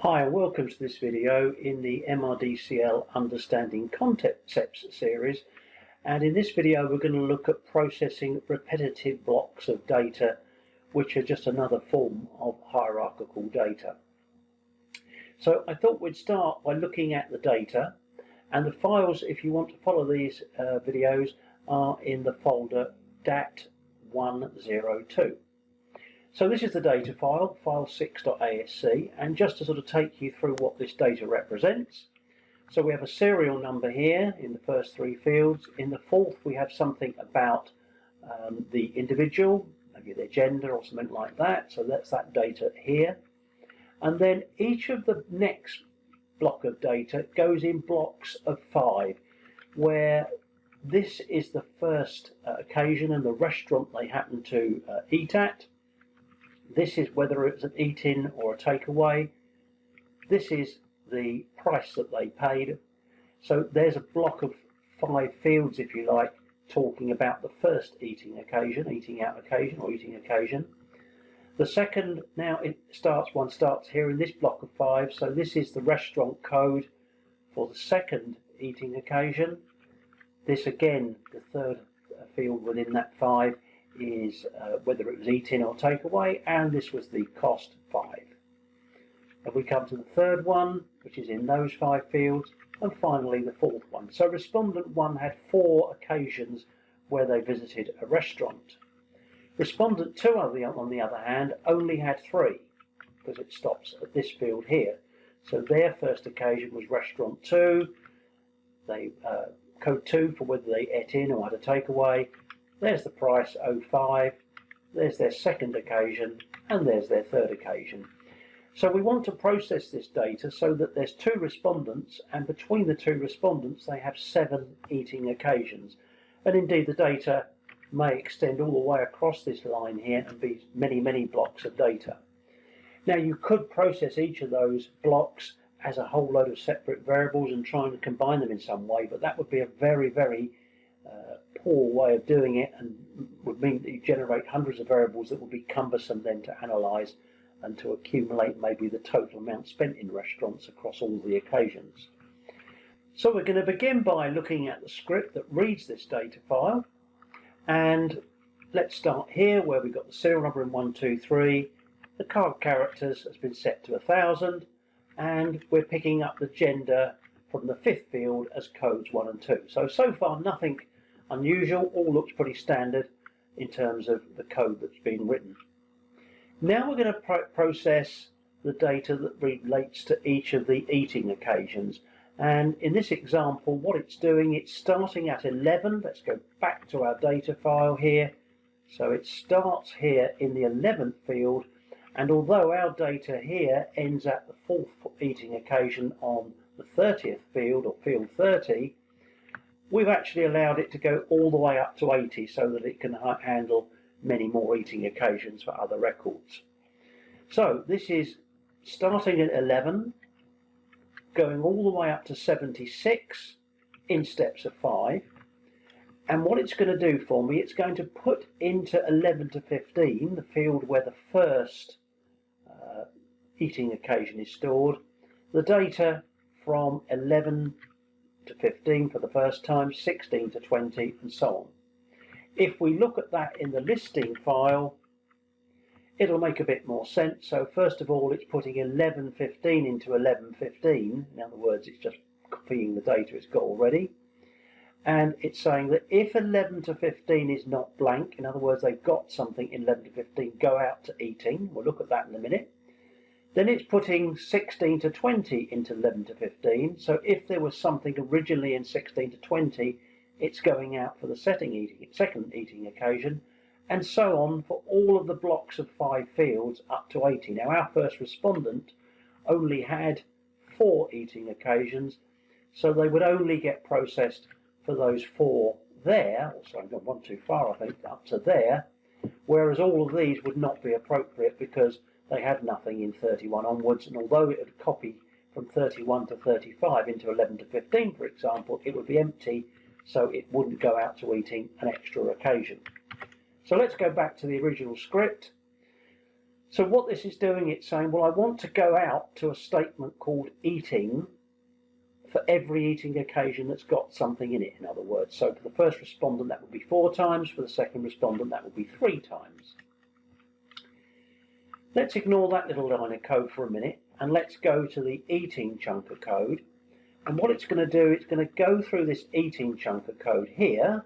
Hi and welcome to this video in the MRDCL Understanding Concepts series, and in this video we're going to look at processing repetitive blocks of data which are just another form of hierarchical data. So I thought we'd start by looking at the data, and the files, if you want to follow these videos, are in the folder DAT102. So this is the data file, file6.asc, and just to sort of take you through what this data represents. So we have a serial number here in the first three fields. In the fourth we have something about the individual, maybe their gender or something like that, so that's that data here. And then each of the next block of data goes in blocks of 5, where this is the first occasion and the restaurant they happen to eat at. This is whether it's an eat-in or a takeaway. This is the price that they paid. So there's a block of 5 fields, if you like, talking about the first eating occasion, eating out occasion or eating occasion. The second, now one starts here in this block of 5. So this is the restaurant code for the second eating occasion. This again, the third field within that 5, is whether it was eat-in or takeaway, and this was the cost 5. And we come to the third one, which is in those 5 fields, and finally the fourth one. So respondent 1 had 4 occasions where they visited a restaurant. Respondent 2, on the other hand, only had 3, because it stops at this field here. So their first occasion was restaurant 2. They code 2 for whether they ate in or had a takeaway. There's the price, 05, there's their second occasion, and there's their third occasion. So we want to process this data so that there's 2 respondents, and between the 2 respondents they have 7 eating occasions. And indeed the data may extend all the way across this line here and be many, many blocks of data. Now you could process each of those blocks as a whole load of separate variables and trying to combine them in some way, but that would be a very, very poor way of doing it, and would mean that you generate hundreds of variables that would be cumbersome then to analyse and to accumulate maybe the total amount spent in restaurants across all the occasions. So we're going to begin by looking at the script that reads this data file, and let's start here where we've got the serial number in 1, 2, 3. The card characters has been set to 1000, and we're picking up the gender from the 5th field as codes 1 and 2. So far nothing unusual, all looks pretty standard in terms of the code that's been written. Now we're going to process the data that relates to each of the eating occasions, and in this example what it's doing, it's starting at 11. Let's go back to our data file here. So it starts here in the 11th field, and although our data here ends at the 4th eating occasion on the 30th field, or field 30, we've actually allowed it to go all the way up to 80 so that it can handle many more eating occasions for other records. So this is starting at 11, going all the way up to 76 in steps of 5. And what it's going to do for me, it's going to put into 11 to 15, the field where the first eating occasion is stored, the data from 11 to 15 for the first time, 16 to 20, and so on. If we look at that in the listing file, it'll make a bit more sense. So first of all, it's putting 1115 into 1115. In other words, it's just copying the data it's got already. And it's saying that if 11 to 15 is not blank, in other words, they've got something in 11 to 15, go out to eating. We'll look at that in a minute. Then it's putting 16 to 20 into 11 to 15. So if there was something originally in 16 to 20, it's going out for the second eating occasion, and so on for all of the blocks of 5 fields up to 80. Now our first respondent only had 4 eating occasions, so they would only get processed for those 4 there. Also, I've gone one too far, I think, up to there, whereas all of these would not be appropriate because they had nothing in 31 onwards, and although it would copy from 31 to 35 into 11 to 15, for example, it would be empty, so it wouldn't go out to eating an extra occasion. So let's go back to the original script. So what this is doing, it's saying, well, I want to go out to a statement called eating for every eating occasion that's got something in it, in other words. So for the first respondent, that would be 4 times. For the second respondent, that would be 3 times. Let's ignore that little line of code for a minute, and let's go to the eating chunk of code. And what it's going to do, it's going to go through this eating chunk of code here,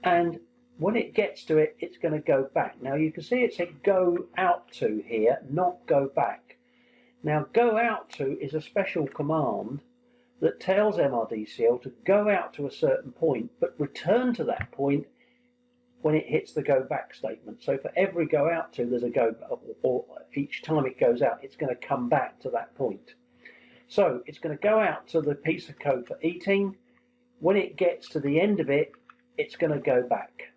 and when it gets to it, it's going to go back. Now you can see it said go out to here, not go back. Now go out to is a special command that tells MRDCL to go out to a certain point, but return to that point when it hits the go back statement. So for every go out to, there's a go, or each time it goes out, it's going to come back to that point. So it's going to go out to the piece of code for eating. When it gets to the end of it, it's going to go back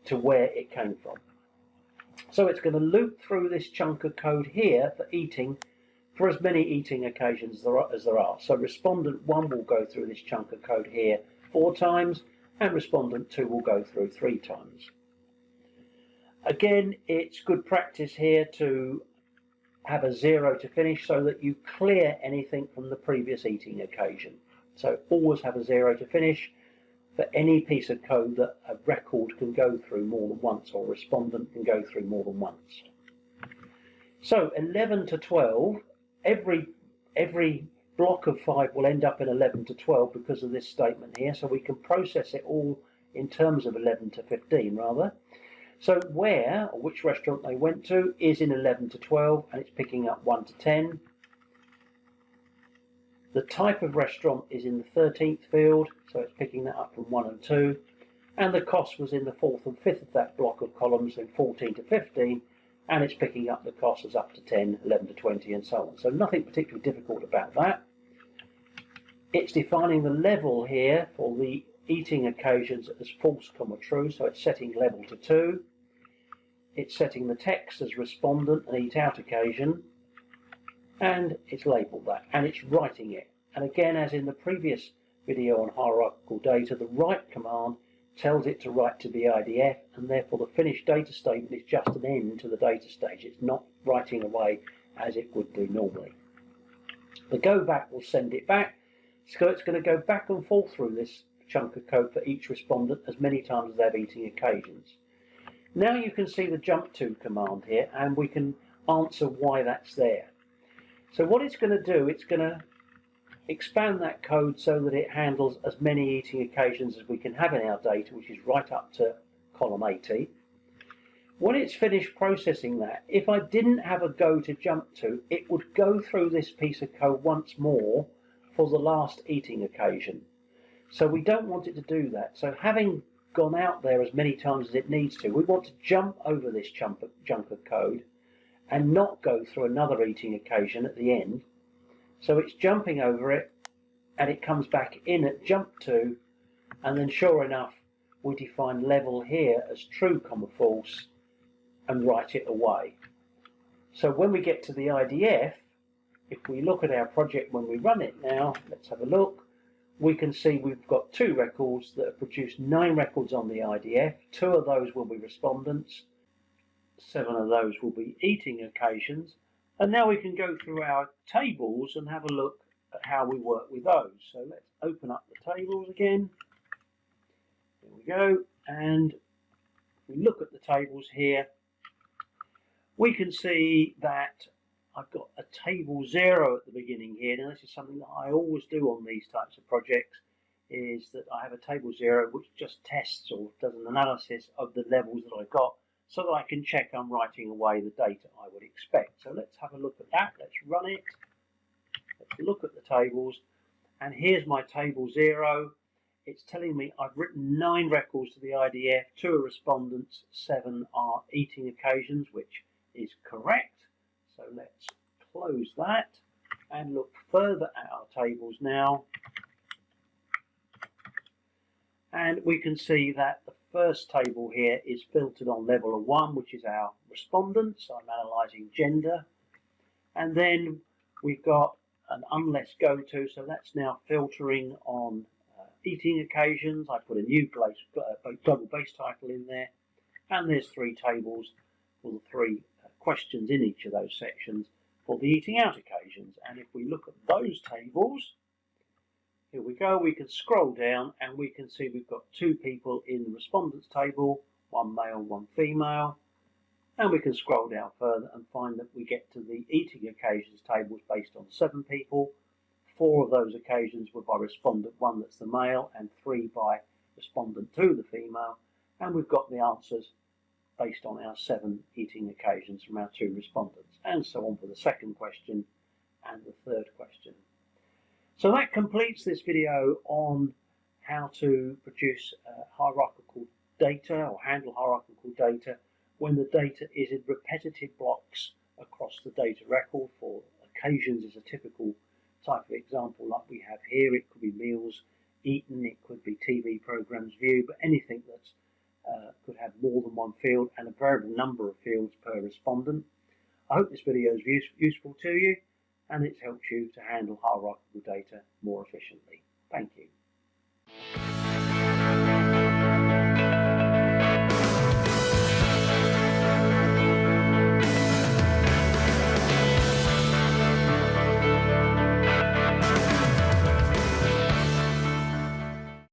to where it came from. So it's going to loop through this chunk of code here for eating for as many eating occasions as there are. So respondent 1 will go through this chunk of code here 4 times, and respondent 2 will go through 3 times. Again, it's good practice here to have a 0 to finish so that you clear anything from the previous eating occasion. So always have a 0 to finish for any piece of code that a record can go through more than once, or a respondent can go through more than once. So 11 to 12, every block of 5 will end up in 11 to 12 because of this statement here, so we can process it all in terms of 11 to 15 rather. So where, or which restaurant they went to, is in 11 to 12, and it's picking up 1 to 10. The type of restaurant is in the 13th field, so it's picking that up from 1 and 2. And the cost was in the 4th and 5th of that block of columns in 14 to 15, and it's picking up the costs as up to 10, 11 to 20, and so on. So nothing particularly difficult about that. It's defining the level here for the eating occasions as false, true, so it's setting level to 2. It's setting the text as respondent and eat out occasion, and it's labelled that, and it's writing it. And again, as in the previous video on hierarchical data, the write command tells it to write to the IDF, and therefore the finished data statement is just an end to the data stage. It's not writing away as it would do normally. The go back will send it back, so it's going to go back and forth through this chunk of code for each respondent as many times as they have eating occasions. Now you can see the jump to command here, and we can answer why that's there. So what it's going to do, it's going to expand that code so that it handles as many eating occasions as we can have in our data, which is right up to column 80. When it's finished processing that, if I didn't have a go to jump to, it would go through this piece of code once more for the last eating occasion. So we don't want it to do that. So having gone out there as many times as it needs to, we want to jump over this chunk of code and not go through another eating occasion at the end. So it's jumping over it, and it comes back in at jump to, and then sure enough, we define level here as true, false, and write it away. So when we get to the IDF, if we look at our project when we run it now, let's have a look, we can see we've got 2 records that have produced 9 records on the IDF. 2 of those will be respondents, 7 of those will be eating occasions, and now we can go through our tables and have a look at how we work with those. So let's open up the tables again. There we go, and if we look at the tables here, we can see that I've got a table 0 at the beginning here. Now this is something that I always do on these types of projects, is that I have a table 0 which just tests or does an analysis of the levels that I got, so that I can check I'm writing away the data I would expect. So let's have a look at that. Let's run it. Let's look at the tables, and here's my table 0. It's telling me I've written 9 records to the IDF, 2 are respondents, 7 are eating occasions, which is correct. So let's close that and look further at our tables now. And we can see that the first table here is filtered on level of 1, which is our respondents. So I'm analysing gender. And then we've got an unless go to, so that's now filtering on eating occasions. I put a new global base title in there. and there's 3 tables for the 3 questions in each of those sections for the eating out occasions. And if we look at those tables, here we go, we can scroll down and we can see we've got 2 people in the respondents table, 1 male, 1 female, and we can scroll down further and find that we get to the eating occasions tables based on 7 people. 4 of those occasions were by respondent 1, that's the male, and 3 by respondent 2, the female, and we've got the answers based on our 7 eating occasions from our 2 respondents, and so on for the second question and the third question. So that completes this video on how to produce hierarchical data or handle hierarchical data when the data is in repetitive blocks across the data record. For occasions is a typical type of example like we have here. It could be meals eaten, it could be TV programs viewed, but anything that could have more than 1 field and a variable number of fields per respondent. I hope this video is useful to you and it's helped you to handle hierarchical data more efficiently. Thank you.